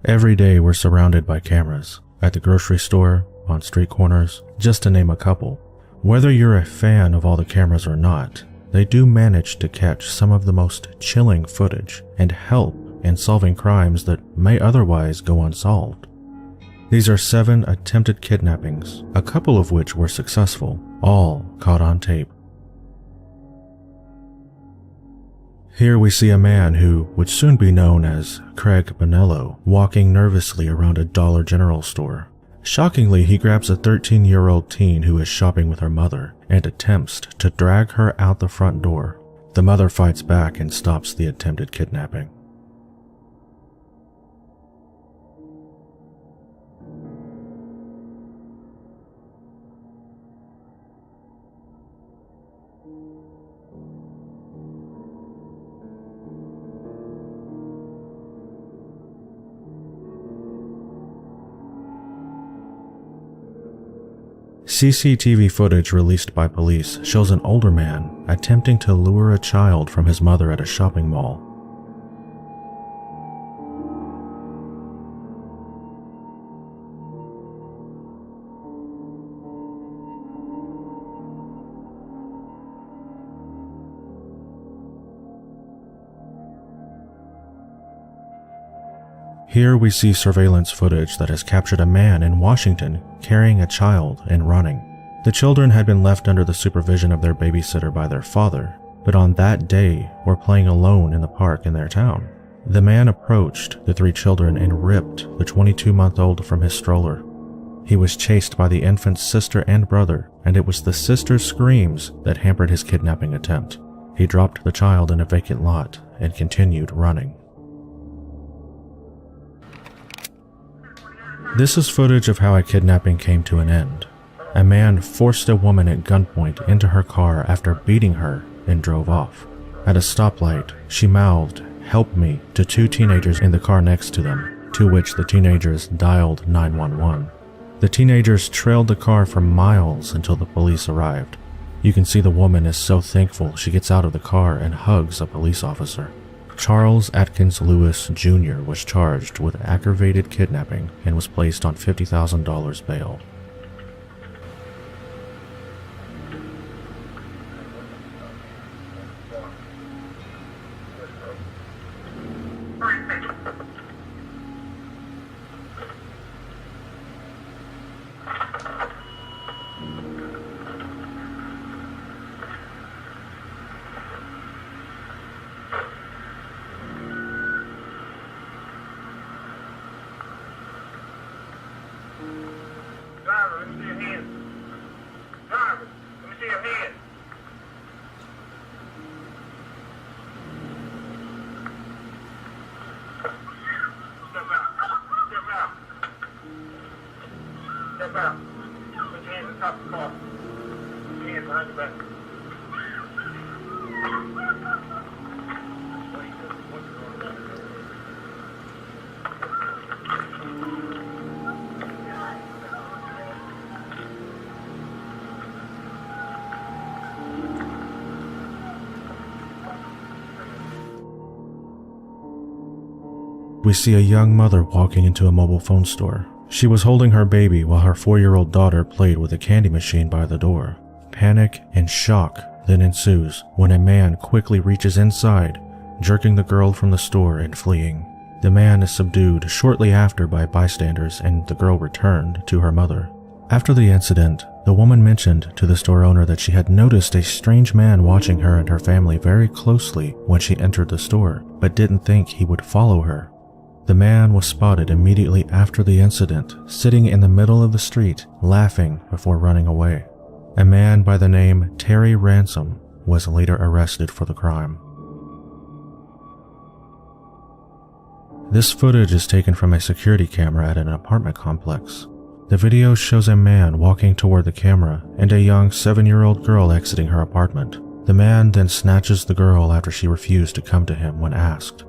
Every day we're surrounded by cameras, at the grocery store, on street corners, just to name a couple. Whether you're a fan of all the cameras or not, they do manage to catch some of the most chilling footage and help in solving crimes that may otherwise go unsolved. These are 7 attempted kidnappings, a couple of which were successful, all caught on tape. Here we see a man who would soon be known as Craig Bonello walking nervously around a Dollar General store. Shockingly, he grabs a 13-year-old teen who is shopping with her mother and attempts to drag her out the front door. The mother fights back and stops the attempted kidnapping. CCTV footage released by police shows an older man attempting to lure a child from his mother at a shopping mall. Here we see surveillance footage that has captured a man in Washington carrying a child and running. The children had been left under the supervision of their babysitter by their father, but on that day were playing alone in the park in their town. The man approached the 3 children and ripped the 22-month-old from his stroller. He was chased by the infant's sister and brother, and it was the sister's screams that hampered his kidnapping attempt. He dropped the child in a vacant lot and continued running. This is footage of how a kidnapping came to an end. A man forced a woman at gunpoint into her car after beating her and drove off. At a stoplight, she mouthed, "Help me," to 2 teenagers in the car next to them, to which the teenagers dialed 911. The teenagers trailed the car for miles until the police arrived. You can see the woman is so thankful she gets out of the car and hugs a police officer. Charles Atkins Lewis Jr. was charged with aggravated kidnapping and was placed on $50,000 bail. Step out. Put your hands on top of the car. Put your hands behind your back. We see a young mother walking into a mobile phone store. She was holding her baby while her 4-year-old daughter played with a candy machine by the door. Panic and shock then ensues when a man quickly reaches inside, jerking the girl from the store and fleeing. The man is subdued shortly after by bystanders and the girl returned to her mother. After the incident, the woman mentioned to the store owner that she had noticed a strange man watching her and her family very closely when she entered the store, but didn't think he would follow her. The man was spotted immediately after the incident, sitting in the middle of the street, laughing before running away. A man by the name Terry Ransom was later arrested for the crime. This footage is taken from a security camera at an apartment complex. The video shows a man walking toward the camera and a young 7-year-old girl exiting her apartment. The man then snatches the girl after she refused to come to him when asked.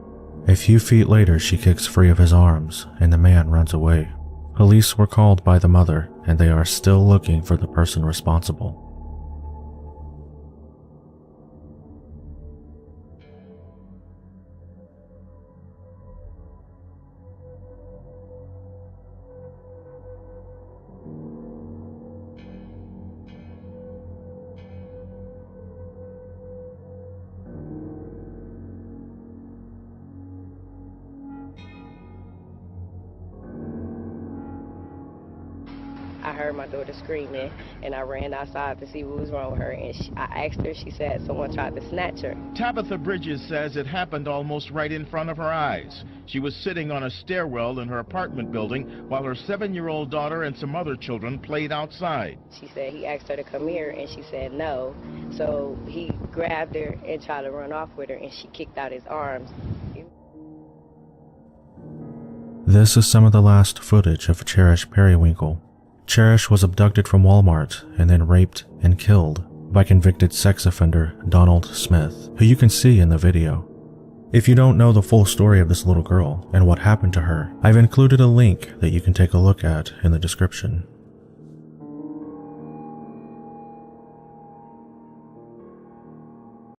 A few feet later, she kicks free of his arms and the man runs away. Police were called by the mother and they are still looking for the person responsible. I heard my daughter screaming, and I ran outside to see what was wrong with her, and I asked her, she said someone tried to snatch her. Tabitha Bridges says it happened almost right in front of her eyes. She was sitting on a stairwell in her apartment building while her 7-year-old daughter and some other children played outside. She said he asked her to come here, and she said no. So he grabbed her and tried to run off with her, and she kicked out his arms. This is some of the last footage of Cherish Periwinkle. Cherish was abducted from Walmart and then raped and killed by convicted sex offender Donald Smith, who you can see in the video. If you don't know the full story of this little girl and what happened to her, I've included a link that you can take a look at in the description.